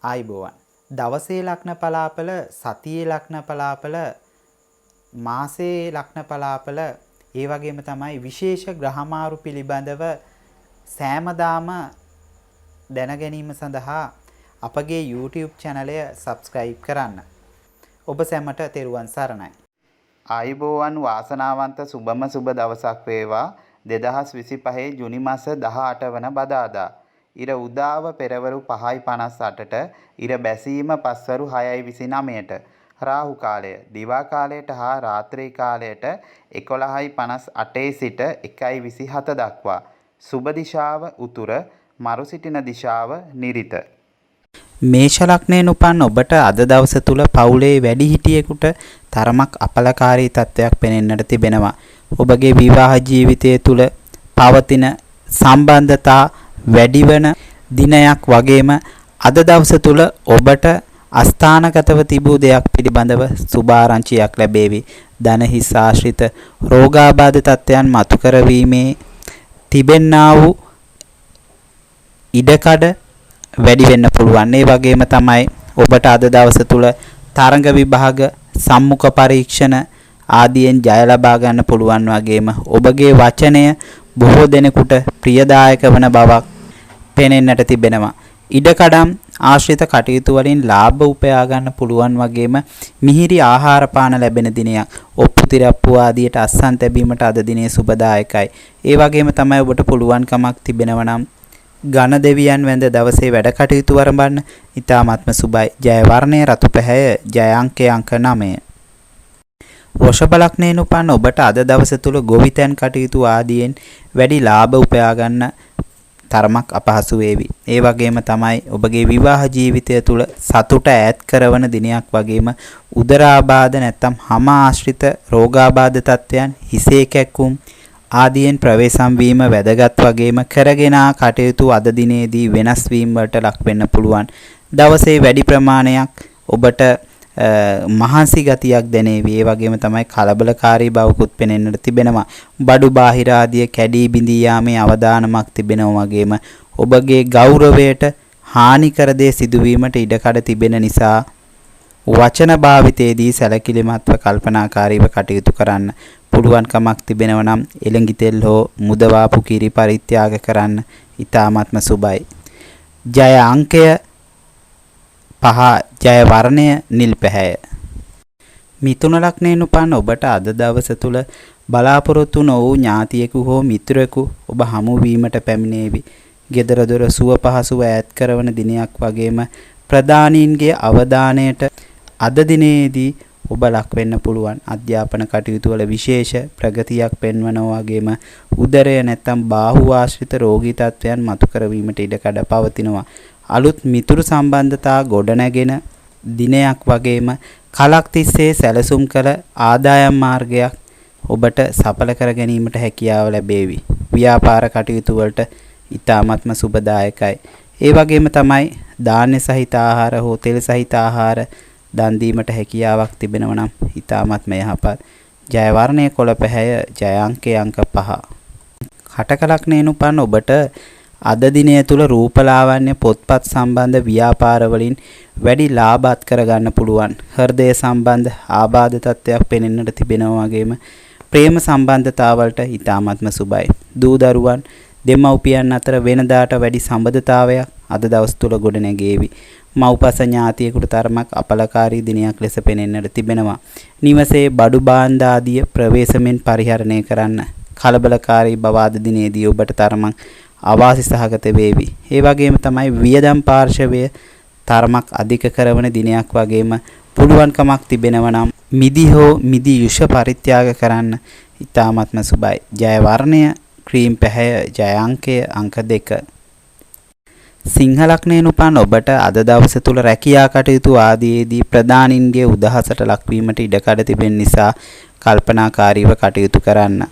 ආයිබෝවන්. දවසේ ලග්න පලාපල, සතියේ ලග්න පලාපල, මාසයේ ලග්න පලාපල, ඒ වගේම තමයි විශේෂ ග්‍රහමාරු පිළිබඳව සෑමදාම දැන ගැනීම සඳහා අපගේ YouTube channel එක subscribe කරන්න. ඔබ සැමට තෙරුවන් සරණයි. ආයිබෝවන් වාසනාවන්ත සුබම සුබ දවසක් වේවා. 2025 ජුනි මාස 18 වන බදාදා. ඉර උදාව පෙරවරු 5:58ට ඉර බැසීම පස්වරු 6:29ට රාහු කාලය දිවා කාලයට හා රාත්‍රී කාලයට 11:58 සිට 1:27 දක්වා සුබ දිශාව උතුර මරු සිටින දිශාව නිරිත. මේෂ ලග්නයෙන් උපන් ඔබට අද දවස තුල පවුලේ වැඩිහිටියෙකුට තරමක් අපලකාරී තත්ත්වයක් පෙනෙන්නට තිබෙනවා. ඔබගේ විවාහ ජීවිතය තුල පවතින සම්බන්ධතා වැඩිවන දිනයක් වගේම අද දවස තුල ඔබට අස්ථානගතව තිබූ දෙයක් පිළිබඳව සුභාරංචියක් ලැබේවි. ධන හිස් ආශ්‍රිත රෝගාබාධ තත්ත්වයන් මතු කරවීමේ තිබෙන්නා වූ ඉඩකඩ වැඩි වෙන්න පුළුවන්. ඒ වගේම තමයි ඔබට අද දවස තුල තරඟ විභාග සම්මුඛ පරීක්ෂණ ආදියෙන් ජය ලබා ගන්න පුළුවන් වගේම ඔබගේ වචනය බොහෝ දෙනෙකුට ප්‍රියදායක වන බවක් පෙනෙන්නට තිබෙනවා. ඉඩකඩම් ආශ්‍රිත කටයුතු වලින් ලාභ උපයා ගන්න පුළුවන් වගේම මිහිරි ආහාර පාන ලැබෙන දිනයක්. ඔප්පු තිරප්පු ආදියට අස්සන් තැබීමට අද දිනේ සුබදායකයි. ඒ වගේම තමයි ඔබට පුළුවන්කමක් තිබෙනවා නම් ඝන දෙවියන් වැඳ දවසේ වැඩ කටයුතු වරඹන්න ඉතාමත්ම සුබයි. ජය වර්ණය රතු පැහැය, ජය අංකය අංක 9. වෘෂභ ලග්නයෙන් උපන් ඔබට අද දවස තුල ගොවිතැන් කටයුතු ආදියෙන් වැඩි ලාභ උපයා ගන්න තරමක් අපහසු වේවි. ඒ වගේම තමයි ඔබගේ විවාහ ජීවිතය තුල සතුට ඈත් කරන දිනයක් වගේම උදරාබාධ නැත්නම් හම ආශ්‍රිත රෝගාබාධ තත්ත්වයන් හිසේ කැක්කුම් ආදියෙන් ප්‍රවේශම් වීම වැදගත් වගේම කරගෙන කටයුතු අද දිනේදී වෙනස් වීම වලට ලක් වෙන්න පුළුවන්. දවසේ වැඩි ප්‍රමාණයක් ඔබට මහන්සි ගතියක් දැනේවි. ඒ වගේම තමයි කලබලකාරී බවකුත් පෙනෙන්නට තිබෙනවා. බඩු බාහිර ආදිය කැඩී බිඳී යාමේ අවදානමක් තිබෙනවා වගේම ඔබගේ ගෞරවයට හානි කර දේ සිදුවීමට ඉඩකඩ තිබෙන නිසා වචන භාවිතයේදී සැලකිලිමත්ව කල්පනාකාරීව කටයුතු කරන්න පුළුවන්කමක් තිබෙනවා නම් එළඟි තෙල් හෝ මුදවාපු කිරි පරිත්‍යාග කරන්න ඉතාමත්ම සුබයි. ජය අංකය 5, ජය වර්ණය නිල් පැහැය. මිථුන ලග්නයෙන් උපන් ඔබට අද දවස තුල බලාපොරොත්තු නොවූ ඥාතියෙකු හෝ මිත්‍රයෙකු ඔබ හමු වීමට පැමිණේවි. ගෙදර දොර සුව පහසුව ඈත් කරන දිනයක් වගේම ප්‍රධානීන්ගේ අවධානයට අද දිනේදී ඔබ ලක් වෙන්න පුළුවන්. අධ්‍යාපන කටයුතු වල විශේෂ ප්‍රගතියක් පෙන්වනවා වගේම උදරය නැත්නම් බාහුව ආශ්‍රිත රෝගී තත්ත්වයන් මතු කරවීමට ඉඩකඩ පවතිනවා. අලුත් මිතුරු සම්බන්ධතා ගොඩනැගෙන දිනයක් වගේම කලක් තිස්සේ සැලසුම් කළ ආදායම් මාර්ගයක් ඔබට සඵල කර ගැනීමට හැකියාව ලැබේවි. ව්‍යාපාර කටයුතු වලට ඉතාමත්ම සුබදායකයි. ඒ වගේම තමයි ධාන්‍ය සහිත ආහාර හෝ තෙල් සහිත ආහාර දන් දීමට හැකියාවක් තිබෙනවා නම් ඉතාමත්ම යහපත්. ජය වර්ණය කොළ පැහැය, ජය අංකය අංක 5. කටක ලග්නයෙන් උපන් ඔබට අද දිනය තුල රූපලාවන්‍ය පොත්පත් සම්බන්ධ ව්‍යාපාර වලින් වැඩි ලාභත් කරගන්න පුළුවන්. හෘදය සම්බන්ධ ආබාධ තත්ත්වයක් පෙනෙන්නට තිබෙනවා වගේම ප්‍රේම සම්බන්ධතාවලට ඉතාමත්ම සුබයි. දූ දරුවන් දෙමව්පියන් අතර වෙනදාට වැඩි සම්බන්ධතාවයක් අද දවස් තුල ගොඩනැගේවි. මව්පස ඥාතියෙකුට තරමක් අපලකාරී දිනයක් ලෙස පෙනෙන්නට තිබෙනවා. නිවසේ බඩු භාණ්ඩ ආදිය ප්‍රවේශමෙන් පරිහරණය කරන්න. කලබලකාරී බව අද දිනේදී ඔබට තරමක් අවාසි සහගත වේවි. ඒ වගේම තමයි වියදම් පාර්ශවය තරමක් අධික කරන දිනයක් වගේම පුළුවන්කමක් තිබෙනවා නම් මිදි හෝ මිදි යුෂ පරිත්‍යාග කරන්න ඉතාමත්ම සුබයි. ජය වර්ණය ක්‍රීම් පැහැය, ජය අංකය අංක 2. සිංහ ලග්නයෙන් උපන් ඔබට අද දවස තුල රැකියා කටයුතු ආදීදී ප්‍රධානින්ගේ උදහසට ලක්වීමට ඉඩකඩ තිබෙන නිසා කල්පනාකාරීව කටයුතු කරන්න.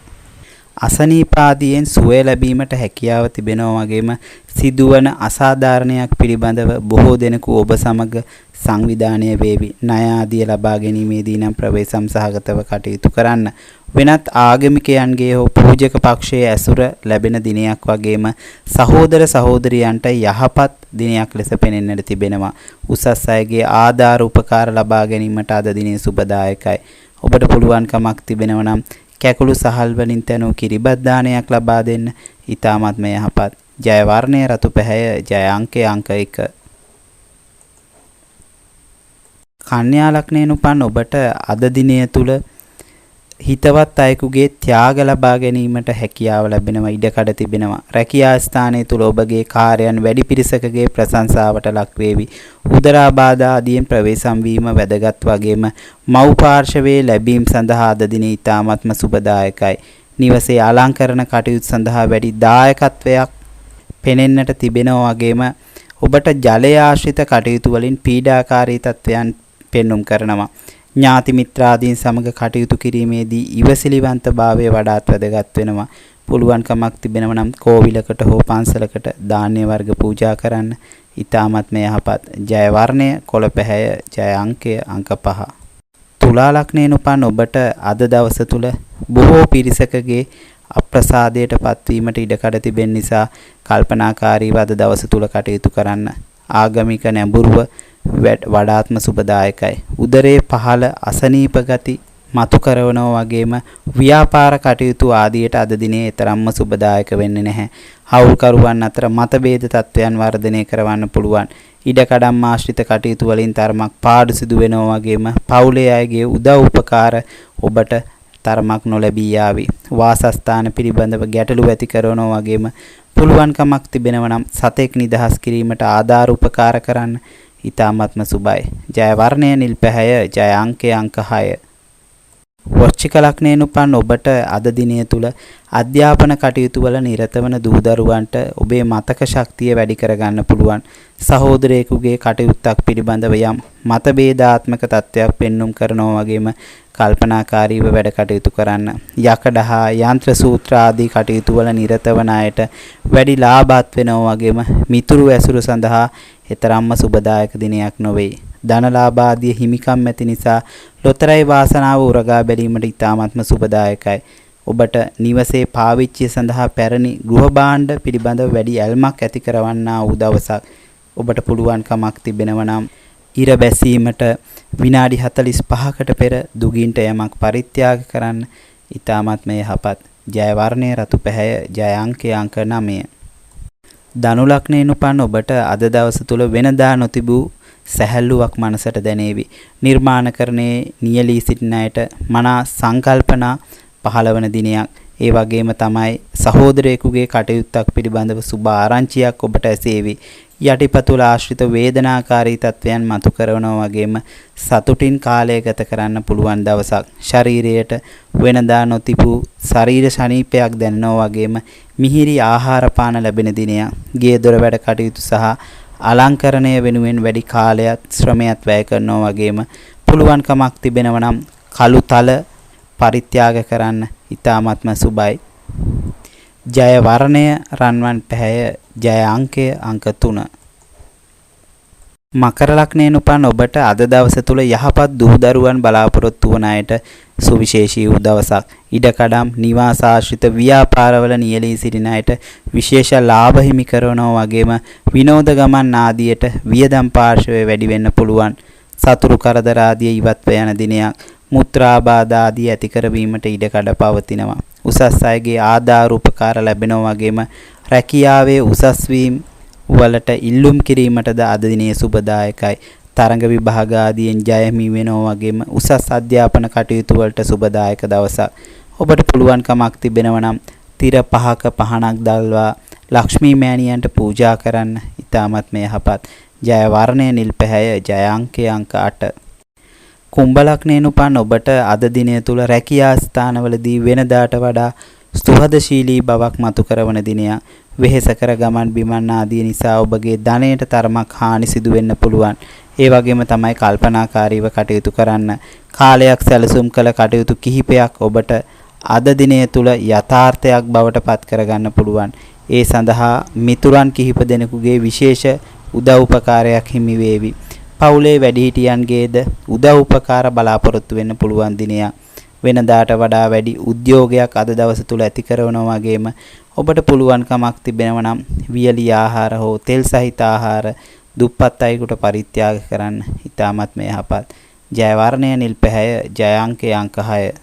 අසනීපාදියෙන් සුවය ලැබීමට හැකියාව තිබෙනවා වගේම සිදුවන අසාධාරණයක් පිළිබඳව බොහෝ දෙනෙකු ඔබ සමග සංවිධානය වේවි. ණය ආදිය ලබා ගැනීමේදී නම් ප්‍රවේශම් සහගතව කටයුතු කරන්න. වෙනත් ආගමිකයන්ගේ හෝ පූජක පක්ෂයේ ඇසුර ලැබෙන දිනයක් වගේම සහෝදර සහෝදරියන්ට යහපත් දිනයක් ලෙස පෙනෙන්නට තිබෙනවා. උසස් අයගේ ආධාර උපකාර ලබා ගැනීමට අද දිනේ සුබදායකයි. ඔබට පුළුවන්කමක් තිබෙනවා නම් කැකුළු සහල් වලින් තැනූ කිරිබත් දානයක් ලබා දෙන්න. ඊ타මත්ම යහපත්. ජය වර්ණය රතු පැහැය. ජය අංකය අංක 1. කන්‍යා ලග්නයෙන් උපන් ඔබට අද දිනය තුල හිතවත් අයෙකුගේ ත්‍යාග ලබා ගැනීමට හැකියාව ලැබෙනවා. ඉඩකඩ තිබෙනවා. රැකියා ස්ථානයේ තුල ඔබගේ කාර්යයන් වැඩි පිරිසකගේ ප්‍රශංසාවට ලක් වේවි. උදරාබාධ ආදියෙන් ප්‍රවේශම් වීම වැදගත් වගේම මව් පාර්ශවයේ ලැබීම් සඳහා අද දින ඉතාමත්ම සුබදායකයි. නිවසේ අලංකරණ කටයුතු සඳහා වැඩි දායකත්වයක් පෙනෙන්නට තිබෙනවා වගේම ඔබට ජලය ආශ්‍රිත කටයුතු වලින් පීඩාකාරී තත්ත්වයන් පෙන්눔 කරනවා. ඥාති මිත්‍රාදීන් සමග කටයුතු කිරීමේදී ඉවසිලිවන්තභාවය වඩාත් වැදගත් වෙනවා. පුළුවන්කමක් තිබෙනවා නම් කෝවිලකට හෝ පන්සලකට ධාන්‍ය වර්ග පූජා කරන්න. ඊ타මත්ම යහපත්. ජය වර්ණය කොළ පැහැය. ජය අංකය අංක 5. තුලා ලග්නයෙන් උපන් ඔබට අද දවස තුල බොහෝ පිරිසකගේ අප්‍රසාදයට පත්වීමට ඉඩකඩ තිබෙන නිසා කල්පනාකාරීව අද දවස තුල කටයුතු කරන්න. ආගමික නැඹුරුව වඩාත්ම සුබදායකයි. උදරයේ පහළ අසනීප ගති මතු කරනවා වගේම ව්‍යාපාර කටයුතු ආදියට අද දිනේ තරම්ම සුබදායක වෙන්නේ නැහැ. හවුල්කරුවන් අතර මතභේද තත්ත්වයන් වර්ධනය කරවන්න පුළුවන්. ඉඩකඩම් ආශ්‍රිත කටයුතු වලින් තරමක් පාඩු සිදු වෙනවා වගේම පවුලේ අයගේ උදව් උපකාර ඔබට තරමක් නොලැබී යාවි. වාසස්ථාන පිළිබඳව ගැටලු ඇති කරනවා වගේම පුළුවන්කමක් තිබෙනවා නම් සතෙක් නිදහස් කිරීමට ආධාර උපකාර කරන්න. ඊ타මත්ම සුබයි. ජය වර්ණය නිල් පැහැය. ජය අංකය අංක 6. වෘශ්චික ලග්නයෙන් උපන් ඔබට අද දිනය තුල අධ්‍යාපන කටයුතු වල නිරත වන දූ දරුවන්ට ඔබේ මතක ශක්තිය වැඩි කරගන්න පුළුවන්. සහෝදරයෙකුගේ කටයුත්තක් පිළිබඳව යම් මතභේදාත්මක තත්ත්වයක් පෙන්눔 කරනවා වගේම කල්පනාකාරීව වැඩ කටයුතු කරන්න. යකඩ හා යන්ත්‍ර සූත්‍ර ආදී කටයුතු වල නිරත වන අයට වැඩි ලාභات වෙනවා වගේම මිතුරු ඇසුර සඳහා තරම්ම සුබදායක දිනයක් නොවේ. ධනලාභ ආදී හිමිකම් ඇති නිසා ලොතරැයි වාසනාව උරගා බැලීමට ඉතාමත්ම සුබදායකයි. ඔබට නිවසේ පාවිච්චිය සඳහා පැරණි ගෘහ භාණ්ඩ පිළිබඳව වැඩි ඇල්මක් ඇති කරවන්නා වූ දවසක්. ඔබට පුළුවන්කමක් තිබෙනවා නම් ඉර බැසීමට විනාඩි 45කට පෙර දුගින්ට යමක් පරිත්‍යාග කරන්න. ඉතාමත්ම යහපත්. ජය වර්ණය රතු පැහැය. ජය අංකය අංක 9. ධනු ලග්නයෙන් උපන් ඔබට අද දවස තුල වෙනදා නොතිබූ සැහැල්ලුවක් මනසට දැනේවි. නිර්මාණකරණයේ නියැලී සිටින අයට මනා සංකල්පනා පහළවන දිනයක්. ඒ වගේම තමයි සහෝදරයෙකුගේ කටයුත්තක් පිළිබඳව සුබ ආරංචියක් ඔබට ඇසේවි. යටිපතුල ආශ්‍රිත වේදනාකාරී තත්වයන් මතු කරනවා වගේම සතුටින් කාලය ගත කරන්න පුළුවන් දවසක්. ශරීරයට වෙනදා නොතිබූ ශරීර ශනීපයක් දැනෙනවා වගේම මිහිරි ආහාර පාන ලැබෙන දිනයක්. ගේ දොර වැඩ කටයුතු සහ අලංකරණය වෙනුවෙන් වැඩි කාලයක් ශ්‍රමයක් වැය කරනවා වගේම පුළුවන්කමක් තිබෙනවා නම් කළු තල පරිත්‍යාග කරන්න. ඊ타මත්ම සුබයි. ජය වර්ණය රන්වන් පැහැය. ජය අංකය අංක 3. මකර ලග්නයෙන් උපන් ඔබට අද දවස තුල යහපත් දූ දරුවන් බලාපොරොත්තු වන අයට සුවිශේෂී වූ දවසක්. ඉඩකඩම් නිවාස ආශ්‍රිත ව්‍යාපාරවල නියැලී සිටින අයට විශේෂ ලාභ හිමි කරනවා වගේම විනෝද ගමන් ආදියට වියදම් පාර්ශවය වැඩි වෙන්න පුළුවන්. සතුරු කරදර ආදී ඉවත්ව යන දිනයක්. මුත්‍රාබාධ ආදී ඇති කරවීමට ඉඩකඩ පවතිනවා. උසස් අයගේ ආධාර උපකාර ලැබෙනවා වගේම රැකියාවේ උසස් වීම වලට ඉල්ලුම් කිරීමටද අද දිනේ සුබදායකයි. තරඟ විභාග ආදීන් ජය හිමි වෙනවා වගේම උසස් අධ්‍යාපන කටයුතු වලට සුබදායක දවසක්. ඔබට පුළුවන්කමක් තිබෙනවා නම් තිර 5ක පහනක් දල්වා ලක්ෂ්මී මෑණියන්ට පූජා කරන්න. ඊ타මත්ම යහපත්. ජය වර්ණය නිල් පැහැය. ජය අංකය අංක 8. කුම්භ ලග්නයෙන් උපන් ඔබට අද දිනය තුල රැකියා ස්ථානවලදී වෙනදාට වඩා සුහදශීලී බවක් මතු කරවන දිනයක්. වෙහෙසකර ගමන් බිමන් ආදී නිසා ඔබගේ ධනයට තරමක් හානි සිදු වෙන්න පුළුවන්. ඒ වගේම තමයි කල්පනාකාරීව කටයුතු කරන්න. කාලයක් සැලසුම් කළ කටයුතු කිහිපයක් ඔබට අද දිනය තුල යථාර්ථයක් බවට පත් කරගන්න පුළුවන්. ඒ සඳහා මිතුරන් කිහිප දෙනෙකුගේ විශේෂ උදව් උපකාරයක් හිමි වේවි. පවුලේ වැඩිහිටියන්ගේද උදව් උපකාර බලාපොරොත්තු වෙන්න පුළුවන් දිනයක්. වෙනදාට වඩා වැඩි උද්‍යෝගයක් අද දවස තුල ඇති කරනවා වගේම ඔබට පුළුවන්කමක් තිබෙනවා නම් වියලි ආහාර හෝ තෙල් සහිත ආහාර දුප්පත් අයෙකුට පරිත්‍යාග කරන්න. ඊටමත් මේ යහපත්. ජය වර්ණය නිල් පැහැය, ජය අංකය අංක 6.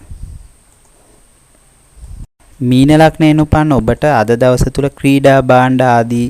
මීන ලග්නයෙන් උපන් ඔබට අද දවස තුල ක්‍රීඩා භාණ්ඩ ආදී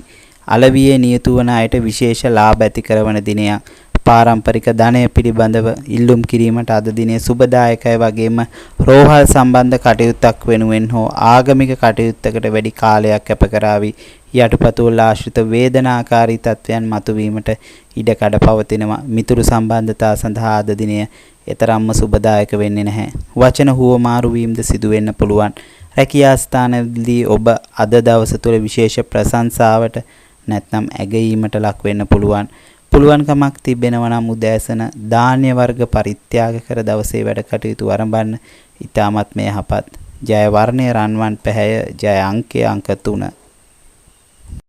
අලවියේ නියතු වන අයට විශේෂ ලාභ ඇති කරන දිනයක්. පාරම්පරික ධනය පිළිබඳව ඉල්ලුම් කිරීමට අද දිනේ සුබදායකයි වගේම රෝහල් සම්බන්ධ කටයුත්තක් වෙනුවෙන් හෝ ආගමික කටයුත්තකට වැඩි කාලයක් කැප කරાવી යටිපතුල් ආශ්‍රිත වේදනාකාරී තත්වයන් මතුවීමට ඉඩකඩ පවතිනවා. මිතුරු සම්බන්ධතා සඳහා අද දිනය එතරම්ම සුබදායක වෙන්නේ නැහැ. වචන හුවමාරු වීමද සිදු වෙන්න පුළුවන්. රැකියා ස්ථානවලදී ඔබ අද දවස තුළ විශේෂ ප්‍රශංසාවට නැත්නම් ඇගයීමට ලක් වෙන්න පුළුවන්. පුළුවන්කමක් තිබෙනවා නම් උදෑසන ධාන්‍ය වර්ග පරිත්‍යාග කර දවසේ වැඩ කටයුතු ආරම්භන්න. ඊටමත් මේ යහපත්. ජය වර්ණය රන්වන් පැහැය, ජය අංකය අංක 3.